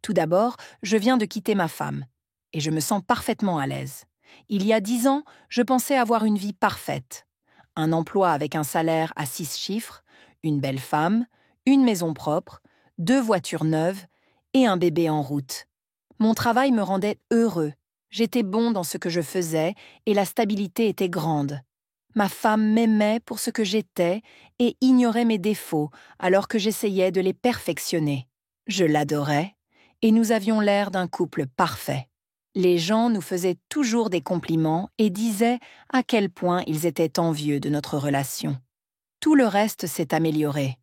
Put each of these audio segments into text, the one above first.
Tout d'abord, je viens de quitter ma femme, et je me sens parfaitement à l'aise. Il y a 10 ans, je pensais avoir une vie parfaite. Un emploi avec un salaire à 6 chiffres, une belle femme, une maison propre, 2 voitures neuves et un bébé en route. Mon travail me rendait heureux. J'étais bon dans ce que je faisais et la stabilité était grande. Ma femme m'aimait pour ce que j'étais et ignorait mes défauts alors que j'essayais de les perfectionner. Je l'adorais et nous avions l'air d'un couple parfait. Les gens nous faisaient toujours des compliments et disaient à quel point ils étaient envieux de notre relation. Tout le reste s'est amélioré.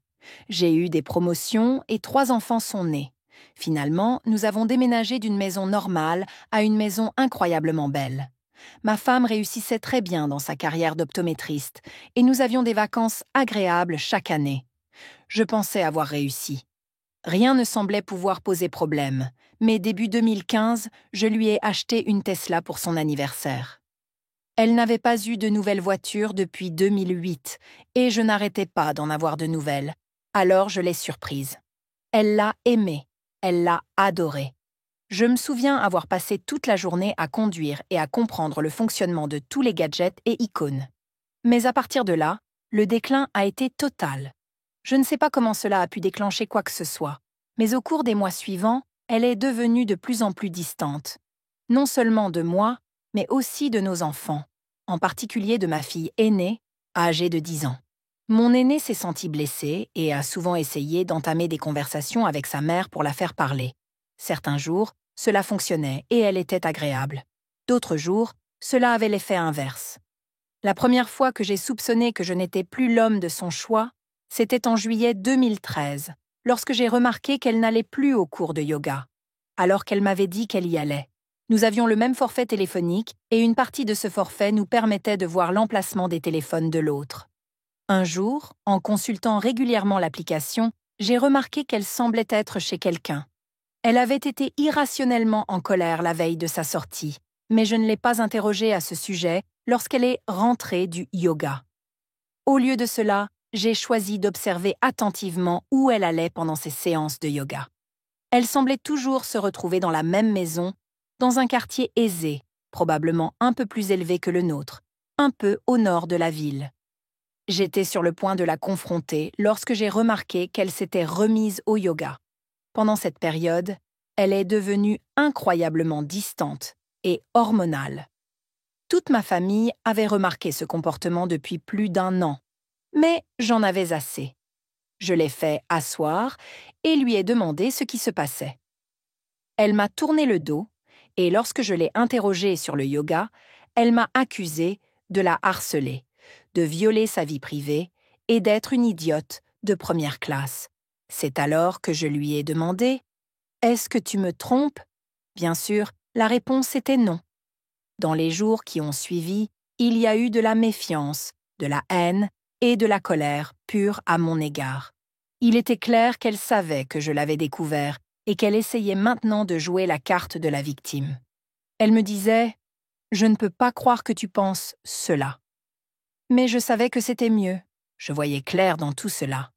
J'ai eu des promotions et 3 enfants sont nés. Finalement, nous avons déménagé d'une maison normale à une maison incroyablement belle. Ma femme réussissait très bien dans sa carrière d'optométriste et nous avions des vacances agréables chaque année. Je pensais avoir réussi. Rien ne semblait pouvoir poser problème, mais début 2015, je lui ai acheté une Tesla pour son anniversaire. Elle n'avait pas eu de nouvelle voiture depuis 2008 et je n'arrêtais pas d'en avoir de nouvelles. Alors je l'ai surprise. Elle l'a aimée, elle l'a adorée. Je me souviens avoir passé toute la journée à conduire et à comprendre le fonctionnement de tous les gadgets et icônes. Mais à partir de là, le déclin a été total. Je ne sais pas comment cela a pu déclencher quoi que ce soit, mais au cours des mois suivants, elle est devenue de plus en plus distante. Non seulement de moi, mais aussi de nos enfants, en particulier de ma fille aînée, âgée de 10 ans. Mon aîné s'est senti blessé et a souvent essayé d'entamer des conversations avec sa mère pour la faire parler. Certains jours, cela fonctionnait et elle était agréable. D'autres jours, cela avait l'effet inverse. La première fois que j'ai soupçonné que je n'étais plus l'homme de son choix, c'était en juillet 2013, lorsque j'ai remarqué qu'elle n'allait plus au cours de yoga, alors qu'elle m'avait dit qu'elle y allait. Nous avions le même forfait téléphonique et une partie de ce forfait nous permettait de voir l'emplacement des téléphones de l'autre. Un jour, en consultant régulièrement l'application, j'ai remarqué qu'elle semblait être chez quelqu'un. Elle avait été irrationnellement en colère la veille de sa sortie, mais je ne l'ai pas interrogée à ce sujet lorsqu'elle est rentrée du yoga. Au lieu de cela, j'ai choisi d'observer attentivement où elle allait pendant ses séances de yoga. Elle semblait toujours se retrouver dans la même maison, dans un quartier aisé, probablement un peu plus élevé que le nôtre, un peu au nord de la ville. J'étais sur le point de la confronter lorsque j'ai remarqué qu'elle s'était remise au yoga. Pendant cette période, elle est devenue incroyablement distante et hormonale. Toute ma famille avait remarqué ce comportement depuis plus d'1 an, mais j'en avais assez. Je l'ai fait asseoir et lui ai demandé ce qui se passait. Elle m'a tourné le dos et lorsque je l'ai interrogée sur le yoga, elle m'a accusée de la harceler, de violer sa vie privée et d'être une idiote de première classe. C'est alors que je lui ai demandé « Est-ce que tu me trompes ?» Bien sûr, la réponse était non. Dans les jours qui ont suivi, il y a eu de la méfiance, de la haine et de la colère pure à mon égard. Il était clair qu'elle savait que je l'avais découvert et qu'elle essayait maintenant de jouer la carte de la victime. Elle me disait « Je ne peux pas croire que tu penses cela. » Mais je savais que c'était mieux. Je voyais clair dans tout cela.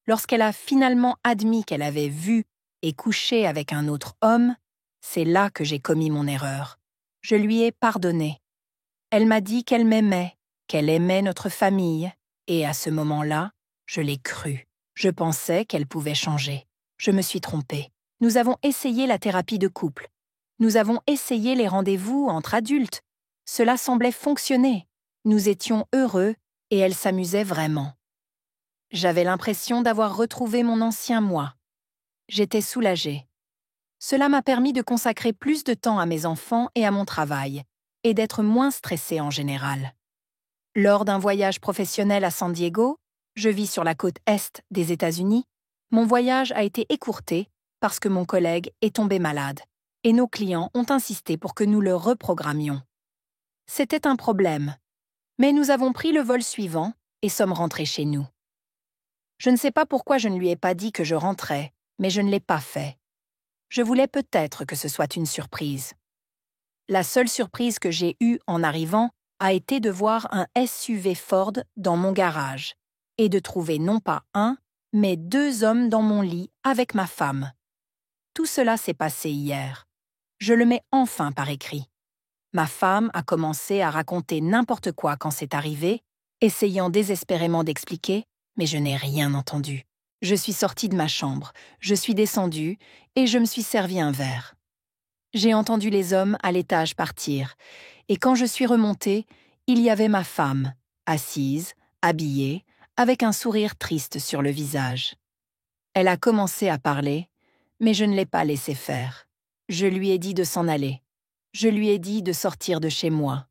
Lorsqu'elle a finalement admis qu'elle avait vu et couché avec un autre homme, c'est là que j'ai commis mon erreur. Je lui ai pardonné. Elle m'a dit qu'elle m'aimait, qu'elle aimait notre famille, et à ce moment-là, je l'ai cru. Je pensais qu'elle pouvait changer. Je me suis trompée. Nous avons essayé la thérapie de couple. Nous avons essayé les rendez-vous entre adultes. Cela semblait fonctionner. Nous étions heureux et elle s'amusait vraiment. J'avais l'impression d'avoir retrouvé mon ancien moi. J'étais soulagée. Cela m'a permis de consacrer plus de temps à mes enfants et à mon travail, et d'être moins stressée en général. Lors d'un voyage professionnel à San Diego, je vis sur la côte est des États-Unis, mon voyage a été écourté parce que mon collègue est tombé malade, et nos clients ont insisté pour que nous le reprogrammions. C'était un problème, mais nous avons pris le vol suivant et sommes rentrés chez nous. Je ne sais pas pourquoi je ne lui ai pas dit que je rentrais, mais je ne l'ai pas fait. Je voulais peut-être que ce soit une surprise. La seule surprise que j'ai eue en arrivant a été de voir un SUV Ford dans mon garage et de trouver non pas un, mais 2 hommes dans mon lit avec ma femme. Tout cela s'est passé hier. Je le mets enfin par écrit. Ma femme a commencé à raconter n'importe quoi quand c'est arrivé, essayant désespérément d'expliquer, mais je n'ai rien entendu. Je suis sortie de ma chambre, je suis descendue et je me suis servi un verre. J'ai entendu les hommes à l'étage partir, et quand je suis remontée, il y avait ma femme, assise, habillée, avec un sourire triste sur le visage. Elle a commencé à parler, mais je ne l'ai pas laissé faire. Je lui ai dit de s'en aller. Je lui ai dit de sortir de chez moi.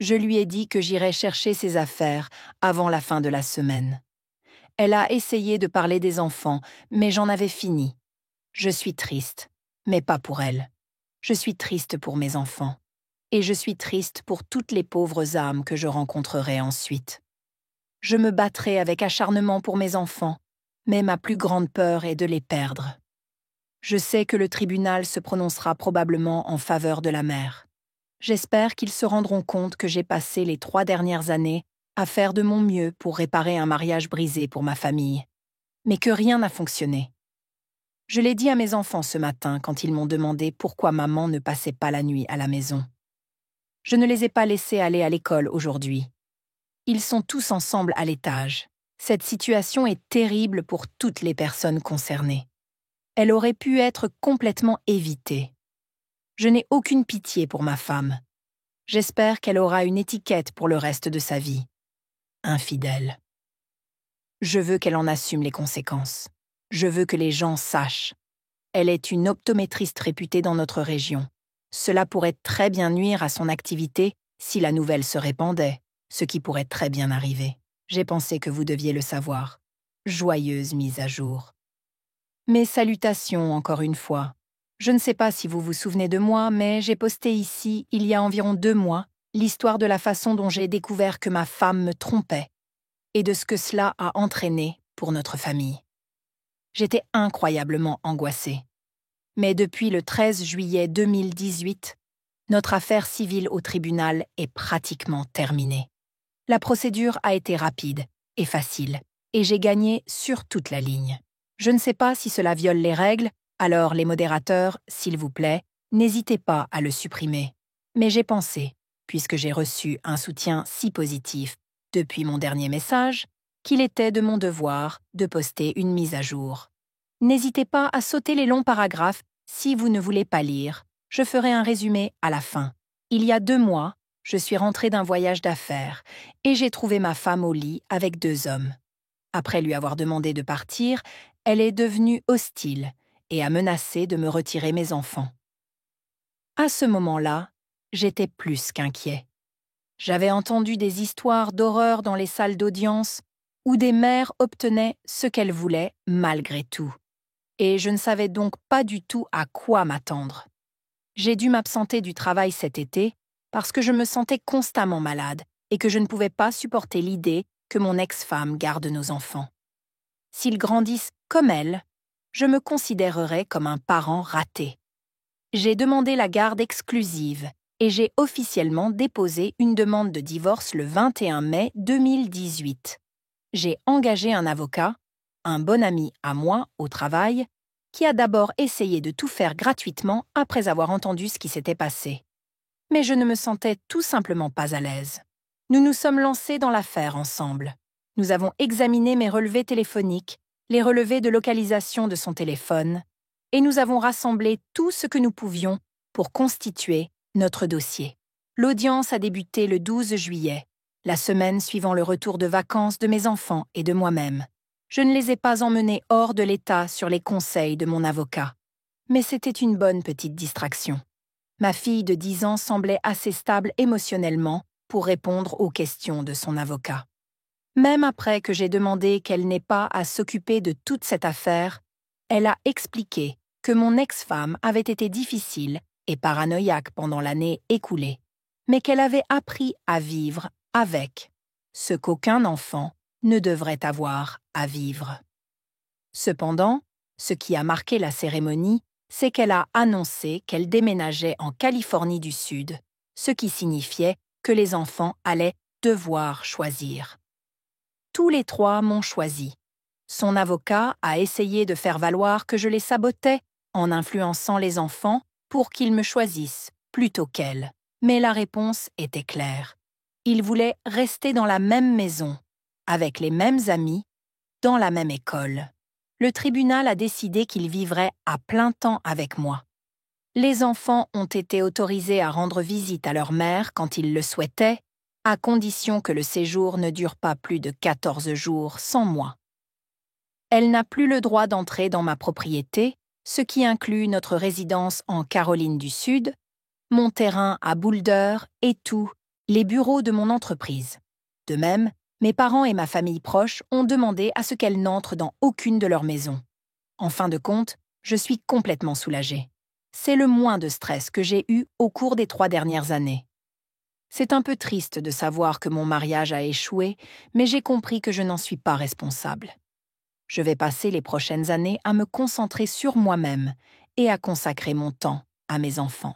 Je lui ai dit que j'irais chercher ses affaires avant la fin de la semaine. Elle a essayé de parler des enfants, mais j'en avais fini. Je suis triste, mais pas pour elle. Je suis triste pour mes enfants. Et je suis triste pour toutes les pauvres âmes que je rencontrerai ensuite. Je me battrai avec acharnement pour mes enfants, mais ma plus grande peur est de les perdre. Je sais que le tribunal se prononcera probablement en faveur de la mère. J'espère qu'ils se rendront compte que j'ai passé les 3 dernières années à faire de mon mieux pour réparer un mariage brisé pour ma famille, mais que rien n'a fonctionné. Je l'ai dit à mes enfants ce matin quand ils m'ont demandé pourquoi maman ne passait pas la nuit à la maison. Je ne les ai pas laissés aller à l'école aujourd'hui. Ils sont tous ensemble à l'étage. Cette situation est terrible pour toutes les personnes concernées. Elle aurait pu être complètement évitée. Je n'ai aucune pitié pour ma femme. J'espère qu'elle aura une étiquette pour le reste de sa vie. Infidèle. Je veux qu'elle en assume les conséquences. Je veux que les gens sachent. Elle est une optométriste réputée dans notre région. Cela pourrait très bien nuire à son activité si la nouvelle se répandait, ce qui pourrait très bien arriver. J'ai pensé que vous deviez le savoir. Joyeuse mise à jour. Mes salutations encore une fois. Je ne sais pas si vous vous souvenez de moi, mais j'ai posté ici, il y a environ 2 mois, l'histoire de la façon dont j'ai découvert que ma femme me trompait et de ce que cela a entraîné pour notre famille. J'étais incroyablement angoissée. Mais depuis le 13 juillet 2018, notre affaire civile au tribunal est pratiquement terminée. La procédure a été rapide et facile, et j'ai gagné sur toute la ligne. Je ne sais pas si cela viole les règles, alors les modérateurs, s'il vous plaît, n'hésitez pas à le supprimer. Mais j'ai pensé, puisque j'ai reçu un soutien si positif depuis mon dernier message, qu'il était de mon devoir de poster une mise à jour. N'hésitez pas à sauter les longs paragraphes si vous ne voulez pas lire. Je ferai un résumé à la fin. Il y a 2 mois, je suis rentrée d'un voyage d'affaires et j'ai trouvé ma femme au lit avec 2 hommes. Après lui avoir demandé de partir, elle est devenue hostile et a menacé de me retirer mes enfants. À ce moment-là, j'étais plus qu'inquiet. J'avais entendu des histoires d'horreur dans les salles d'audience où des mères obtenaient ce qu'elles voulaient malgré tout. Et je ne savais donc pas du tout à quoi m'attendre. J'ai dû m'absenter du travail cet été parce que je me sentais constamment malade et que je ne pouvais pas supporter l'idée que mon ex-femme garde nos enfants. S'ils grandissent comme elle, je me considérerais comme un parent raté. J'ai demandé la garde exclusive et j'ai officiellement déposé une demande de divorce le 21 mai 2018. J'ai engagé un avocat, un bon ami à moi au travail, qui a d'abord essayé de tout faire gratuitement après avoir entendu ce qui s'était passé. Mais je ne me sentais tout simplement pas à l'aise. Nous nous sommes lancés dans l'affaire ensemble. Nous avons examiné mes relevés téléphoniques, les relevés de localisation de son téléphone, et nous avons rassemblé tout ce que nous pouvions pour constituer notre dossier. L'audience a débuté le 12 juillet, la semaine suivant le retour de vacances de mes enfants et de moi-même. Je ne les ai pas emmenés hors de l'État sur les conseils de mon avocat. Mais c'était une bonne petite distraction. Ma fille de 10 ans semblait assez stable émotionnellement pour répondre aux questions de son avocat. Même après que j'ai demandé qu'elle n'ait pas à s'occuper de toute cette affaire, elle a expliqué que mon ex-femme avait été difficile et paranoïaque pendant l'année écoulée, mais qu'elle avait appris à vivre avec ce qu'aucun enfant ne devrait avoir à vivre. Cependant, ce qui a marqué la cérémonie, c'est qu'elle a annoncé qu'elle déménageait en Californie du Sud, ce qui signifiait que les enfants allaient devoir choisir. Tous les 3 m'ont choisi. Son avocat a essayé de faire valoir que je les sabotais en influençant les enfants pour qu'ils me choisissent plutôt qu'elle. Mais la réponse était claire. Ils voulaient rester dans la même maison, avec les mêmes amis, dans la même école. Le tribunal a décidé qu'ils vivraient à plein temps avec moi. Les enfants ont été autorisés à rendre visite à leur mère quand ils le souhaitaient, à condition que le séjour ne dure pas plus de 14 jours sans moi. Elle n'a plus le droit d'entrer dans ma propriété, ce qui inclut notre résidence en Caroline du Sud, mon terrain à Boulder et tous les bureaux de mon entreprise. De même, mes parents et ma famille proche ont demandé à ce qu'elle n'entre dans aucune de leurs maisons. En fin de compte, je suis complètement soulagée. C'est le moins de stress que j'ai eu au cours des 3 dernières années. C'est un peu triste de savoir que mon mariage a échoué, mais j'ai compris que je n'en suis pas responsable. Je vais passer les prochaines années à me concentrer sur moi-même et à consacrer mon temps à mes enfants.